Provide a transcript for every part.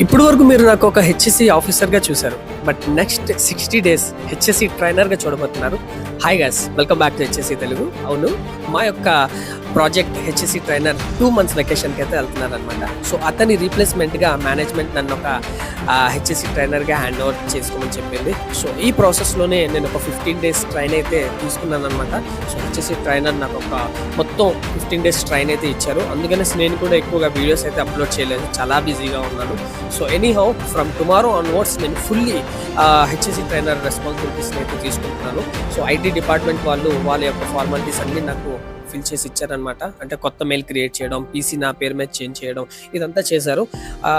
ఇప్పుడు వరకు మీరు నాకు ఒక హెచ్ఎస్సి ఆఫీసర్గా చూశారు. బట్ నెక్స్ట్ 60 డేస్ హెచ్ఎస్సి ట్రైనర్గా చూడబోతున్నారు. Hi guys, welcome back to HSC Telugu. అవును, మా యొక్క ప్రాజెక్ట్ హెచ్ఎస్సి ట్రైనర్ 2 months వెకేషన్కి అయితే వెళ్తున్నారు అనమాట. సో అతని రీప్లేస్మెంట్గా మేనేజ్మెంట్ నన్ను ఒక హెచ్ఎస్సి ట్రైనర్గా హ్యాండ్ ఓవర్ చేసుకోమని చెప్పింది. సో ఈ ప్రాసెస్లోనే నేను ఒక 15 days ట్రైన్ అయితే తీసుకున్నాను అనమాట. సో హెచ్ఎస్సి ట్రైనర్ నాకు ఒక మొత్తం 15 days ట్రైన్ అయితే ఇచ్చారు. అందుకనే నేను కూడా ఎక్కువగా వీడియోస్ అయితే అప్లోడ్ చేయలేదు, చాలా బిజీగా ఉన్నాను. So anyhow from tomorrow onwards నేను ఫుల్లీ హెచ్ఎస్సి ట్రైనర్ రెస్పాన్సిబిలిటీస్ని అయితే తీసుకుంటున్నాను. సో ఐటీ డిపార్ట్మెంట్ వాళ్ళు వాళ్ళ యొక్క ఫార్మాలిటీస్ అన్నీ నాకు ఫిల్ చేసి ఇచ్చారనమాట. అంటే కొత్త మెయిల్ క్రియేట్ చేయడం, పీసీ నా పేరు మీద చేంజ్ చేయడం, ఇదంతా చేశారు.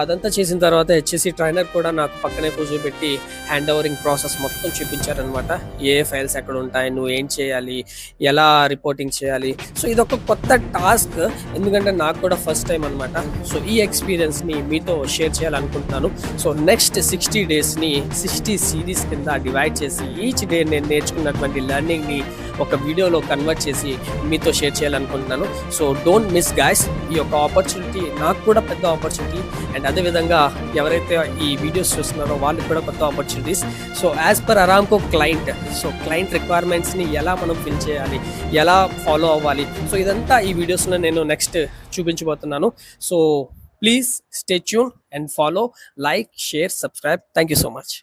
అదంతా చేసిన తర్వాత హెచ్ఎస్సి ట్రైనర్ కూడా నాకు పక్కనే కూర్చోబెట్టి హ్యాండ్ ఓవరింగ్ ప్రాసెస్ మొత్తం చూపించారనమాట. ఏ ఫైల్స్ ఎక్కడ ఉంటాయి, నువ్వు ఏం చేయాలి, ఎలా రిపోర్టింగ్ చేయాలి. సో ఇదొక కొత్త టాస్క్, ఎందుకంటే నాకు కూడా ఫస్ట్ టైం అనమాట. సో ఈ ఎక్స్పీరియన్స్ని మీతో షేర్ చేయాలనుకుంటున్నాను. సో నెక్స్ట్ 60 daysని 60 series కింద డివైడ్ చేసి ఈచ్ డే నేను నేర్చుకున్నటువంటి లెర్నింగ్ని ఒక వీడియోలో కన్వర్ట్ చేసి మీతో షేర్ చేయాలనుకుంటున్నాను. సో డోంట్ మిస్ గైస్, ఈ యొక్క ఆపర్చునిటీ నాకు కూడా పెద్ద ఆపర్చునిటీ, అండ్ అదేవిధంగా ఎవరైతే ఈ వీడియోస్ చూస్తున్నారో వాళ్ళకి కూడా కొత్త opportunities. So as per Aramco client, so client రిక్వైర్మెంట్స్ని ఎలా మనం ఫిల్ చేయాలి, ఎలా ఫాలో అవ్వాలి, సో ఇదంతా ఈ వీడియోస్లో నేను నెక్స్ట్ చూపించబోతున్నాను. So please stay tune and follow, like, share, subscribe. Thank you so much.